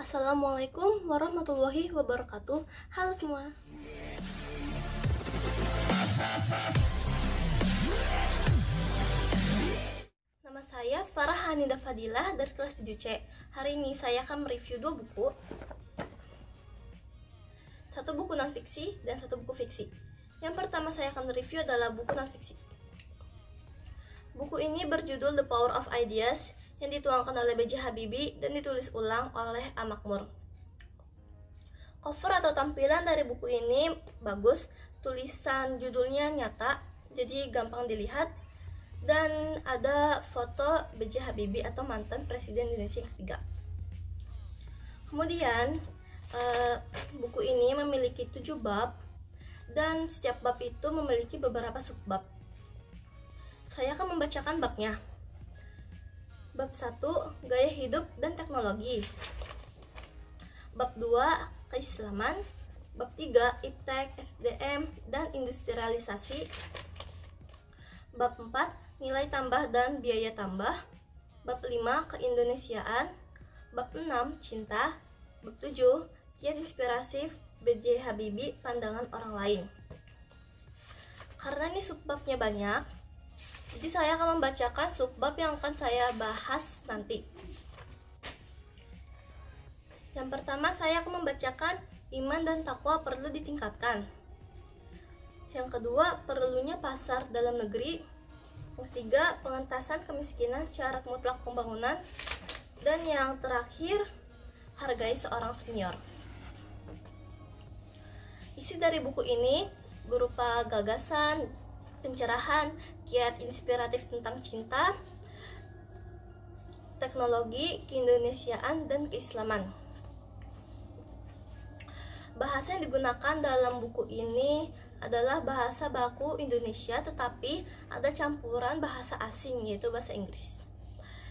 Assalamualaikum warahmatullahi wabarakatuh. Halo semua. Nama saya Farah Hanidah Fadilah dari kelas 7C. Hari ini saya akan mereview dua buku. Satu buku non-fiksi dan satu buku fiksi. Yang pertama saya akan review adalah buku non-fiksi. Buku ini berjudul The Power of Ideas yang dituangkan oleh B.J. Habibie dan ditulis ulang oleh A. Makmur. Cover atau tampilan dari buku ini bagus, tulisan judulnya nyata, jadi gampang dilihat, dan ada foto B.J. Habibie atau mantan Presiden Indonesia yang ketiga. Kemudian, buku ini memiliki 7 bab, dan setiap bab itu memiliki beberapa subbab. Saya akan membacakan babnya. Bab 1, gaya hidup dan teknologi. Bab 2, keislaman. Bab 3, iptek, SDM, dan industrialisasi. Bab 4, nilai tambah dan biaya tambah. Bab 5, keindonesiaan. Bab 6, cinta. Bab 7, kiat inspiratif B.J. Habibie, pandangan orang lain. Karena ini subbabnya banyak, jadi saya akan membacakan subbab yang akan saya bahas nanti. Yang pertama saya akan membacakan iman dan takwa perlu ditingkatkan. Yang kedua, perlunya pasar dalam negeri. Yang ketiga, pengentasan kemiskinan, syarat mutlak pembangunan. Dan yang terakhir, hargai seorang senior. Isi dari buku ini berupa gagasan, pencerahan, kiat inspiratif tentang cinta, teknologi, keindonesiaan, dan keislaman. Bahasa yang digunakan dalam buku ini adalah bahasa baku Indonesia, tetapi ada campuran bahasa asing, yaitu bahasa Inggris.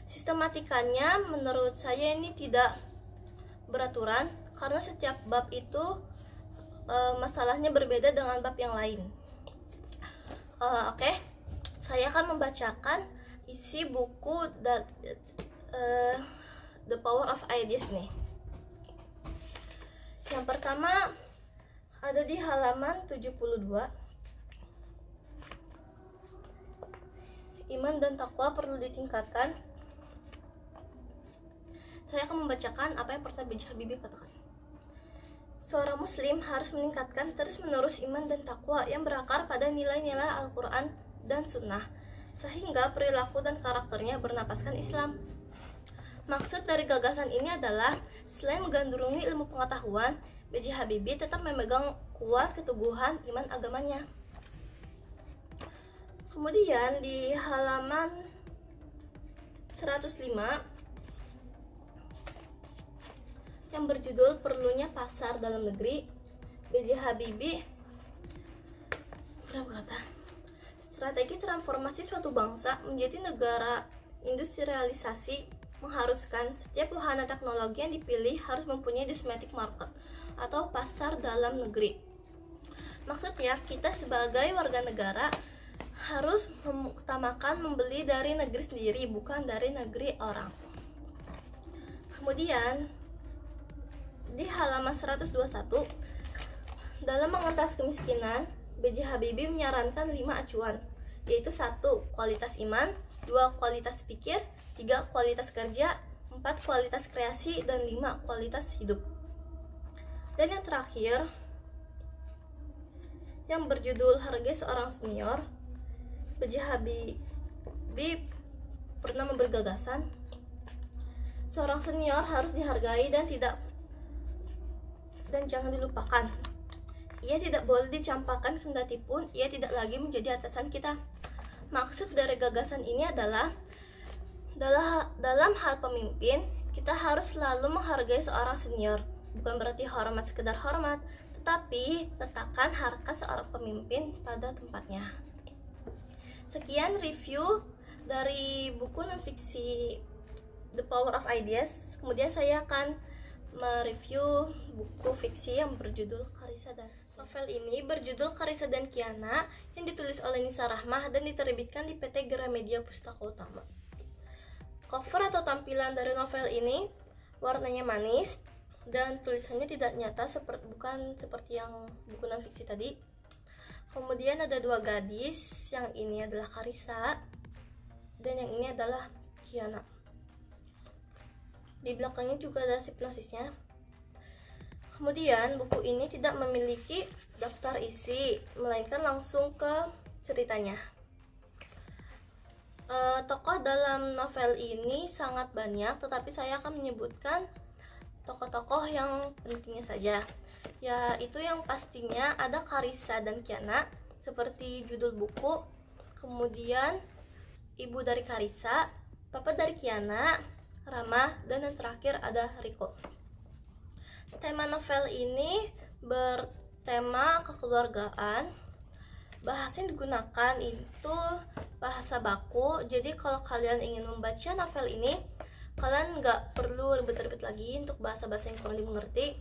Sistematikanya menurut saya ini tidak beraturan, karena setiap bab itu masalahnya berbeda dengan bab yang lain. Oke, saya akan membacakan isi buku The Power of Ideas nih. Yang pertama ada di halaman 72. Iman dan takwa perlu ditingkatkan. Saya akan membacakan apa yang pertama B.J. Habibie katakan. Seorang muslim harus meningkatkan terus-menerus iman dan takwa yang berakar pada nilai-nilai Al-Quran dan Sunnah, sehingga perilaku dan karakternya bernapaskan Islam. Maksud dari gagasan ini adalah, selain menggandrungi ilmu pengetahuan, B.J. Habibie tetap memegang kuat keteguhan iman agamanya. Kemudian di halaman 105 yang berjudul perlunya pasar dalam negeri, B.J. Habibie berkata, strategi transformasi suatu bangsa menjadi negara industrialisasi mengharuskan setiap wahana teknologi yang dipilih harus mempunyai domestic market atau pasar dalam negeri. Maksudnya, kita sebagai warga negara harus mengutamakan membeli dari negeri sendiri, bukan dari negeri orang. Kemudian di halaman 121, dalam mengentas kemiskinan, B.J. Habibie menyarankan 5 acuan, yaitu 1. Kualitas iman, 2. Kualitas pikir, 3. Kualitas kerja, 4. Kualitas kreasi, dan 5. Kualitas hidup. Dan yang terakhir, yang berjudul Hargai Seorang Senior, B.J. Habibie pernah memberi gagasan, seorang senior harus dihargai dan jangan dilupakan. Ia tidak boleh dicampakkan kendati pun ia tidak lagi menjadi atasan kita. Maksud dari gagasan ini adalah dalam hal pemimpin, kita harus selalu menghargai seorang senior. Bukan berarti hormat sekedar hormat, tetapi letakkan harkat seorang pemimpin pada tempatnya. Sekian review dari buku non-fiksi The Power of Ideas. Kemudian saya akan mereview buku fiksi yang berjudul Karissa dan Novel ini berjudul Karissa dan Kiana yang ditulis oleh Nisa Rahmah dan diterbitkan di PT Gramedia Pustaka Utama. Cover atau tampilan dari novel ini warnanya manis, dan tulisannya tidak nyata, bukan seperti yang buku non fiksi tadi. Kemudian ada dua gadis, yang ini adalah Carissa dan yang ini adalah Kiana. Di belakangnya juga ada hipnosisnya. Kemudian buku ini tidak memiliki daftar isi, melainkan langsung ke ceritanya. Tokoh dalam novel ini sangat banyak, tetapi saya akan menyebutkan tokoh-tokoh yang pentingnya saja. Yaitu yang pastinya ada Carissa dan Kiana, seperti judul buku. Kemudian ibu dari Carissa, papa dari Kiana, Rama, dan yang terakhir ada Rico. Tema novel ini bertema kekeluargaan. Bahasa yang digunakan itu bahasa baku, jadi kalau kalian ingin membaca novel ini, kalian nggak perlu ribet-ribet lagi untuk bahasa-bahasa yang kurang dimengerti.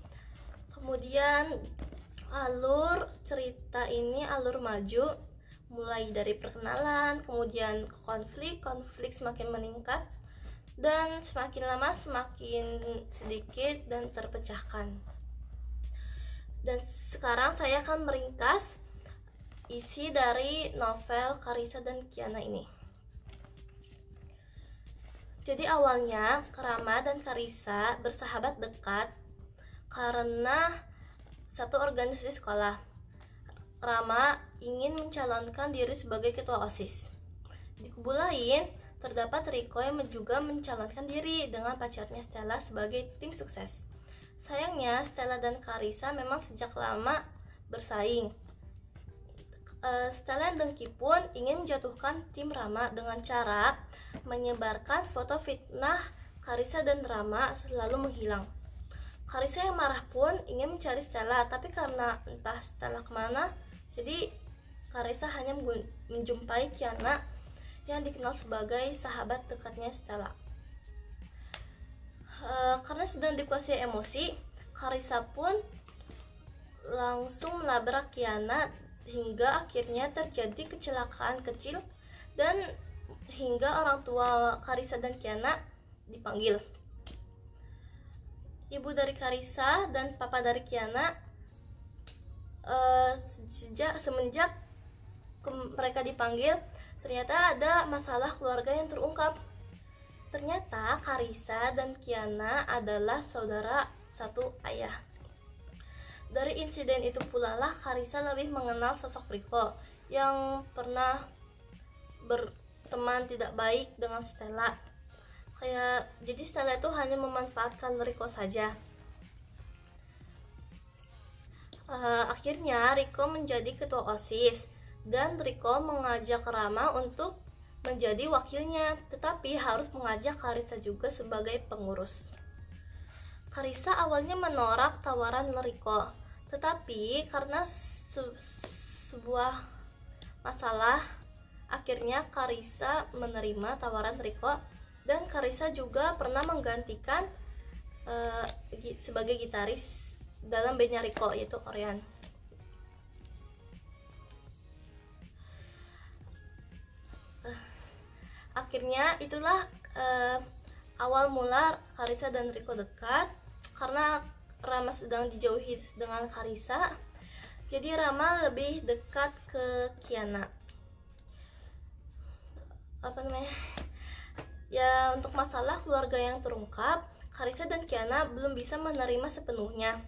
Kemudian alur cerita ini alur maju, mulai dari perkenalan, kemudian konflik semakin meningkat, dan semakin lama semakin sedikit dan terpecahkan. Dan sekarang saya akan meringkas isi dari novel Carissa dan Kiana ini. Jadi awalnya Rama dan Carissa bersahabat dekat karena satu organisasi sekolah. Rama ingin mencalonkan diri sebagai ketua OSIS. Di kubu lain terdapat Rico yang juga mencalonkan diri dengan pacarnya Stella sebagai tim sukses. Sayangnya Stella dan Carissa memang sejak lama bersaing. Stella yang dengki pun ingin menjatuhkan tim Rama dengan cara menyebarkan foto fitnah Carissa dan Rama selalu menghilang. Carissa yang marah pun ingin mencari Stella, tapi karena entah Stella kemana, jadi Carissa hanya menjumpai Kiana yang dikenal sebagai sahabat dekatnya Stella. Karena sedang dikuasai emosi, Carissa pun langsung melabrak Kiana hingga akhirnya terjadi kecelakaan kecil dan hingga orang tua Carissa dan Kiana dipanggil. Ibu dari Carissa dan papa dari Kiana semenjak mereka dipanggil, ternyata ada masalah keluarga yang terungkap. Ternyata Carissa dan Kiana adalah saudara satu ayah. Dari insiden itu pula lah Carissa lebih mengenal sosok Rico yang pernah berteman tidak baik dengan Stella. Jadi Stella itu hanya memanfaatkan Rico saja. Akhirnya Rico menjadi ketua OSIS dan Rico mengajak Rama untuk menjadi wakilnya, tetapi harus mengajak Carissa juga sebagai pengurus. Carissa awalnya menolak tawaran Rico, tetapi karena sebuah masalah, akhirnya Carissa menerima tawaran Rico, dan Carissa juga pernah menggantikan sebagai gitaris dalam bandnya Rico, yaitu Orion. Akhirnya itulah awal mula Carissa dan Rico dekat. Karena Rama sedang dijauhi dengan Carissa, jadi Rama lebih dekat ke Kiana. Ya, untuk masalah keluarga yang terungkap, Carissa dan Kiana belum bisa menerima sepenuhnya.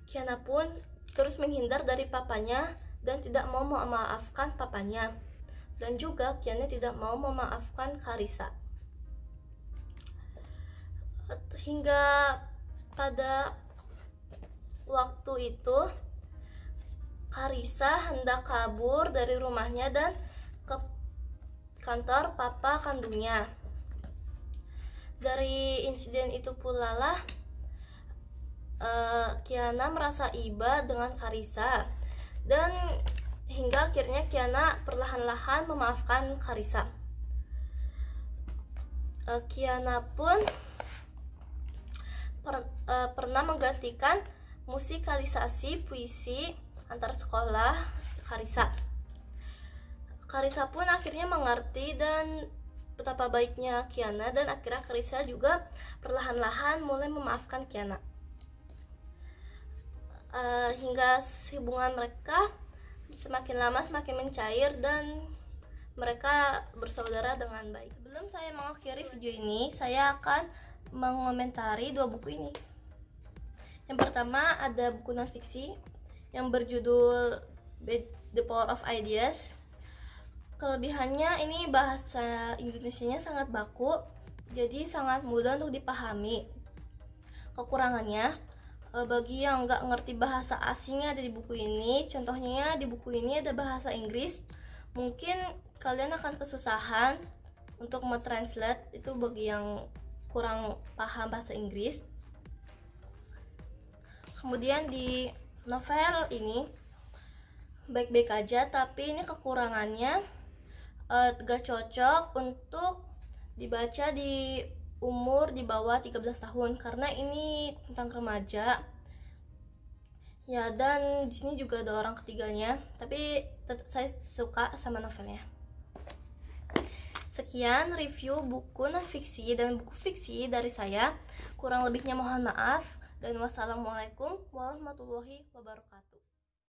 Kiana pun terus menghindar dari papanya dan tidak mau memaafkan papanya. Dan juga Kiana tidak mau memaafkan Carissa. Hingga pada waktu itu Carissa hendak kabur dari rumahnya dan ke kantor papa kandungnya. Dari insiden itu pula lah Kiana merasa iba dengan Carissa, dan hingga akhirnya Kiana perlahan-lahan memaafkan Carissa. Kiana pun pernah menggantikan musikalisasi puisi antar sekolah Carissa. Carissa pun akhirnya mengerti dan betapa baiknya Kiana, dan akhirnya Carissa juga perlahan-lahan mulai memaafkan Kiana. Hingga hubungan mereka semakin lama semakin mencair dan mereka bersaudara dengan baik. Sebelum saya mengakhiri video ini, saya akan mengomentari 2 buku ini. Yang pertama ada buku non-fiksi yang berjudul The Power of Ideas. Kelebihannya ini bahasa Indonesianya sangat baku, jadi sangat mudah untuk dipahami. Kekurangannya, bagi yang nggak ngerti bahasa asingnya ada di buku ini, contohnya di buku ini ada bahasa Inggris, mungkin kalian akan kesusahan untuk mentranslate itu bagi yang kurang paham bahasa Inggris. Kemudian di novel ini baik-baik aja, tapi ini kekurangannya gak cocok untuk dibaca di umur di bawah 13 tahun karena ini tentang remaja ya, dan di sini juga ada orang ketiganya, tapi saya suka sama novelnya. Sekian review buku non-fiksi dan buku fiksi dari saya, kurang lebihnya mohon maaf, dan wassalamualaikum warahmatullahi wabarakatuh.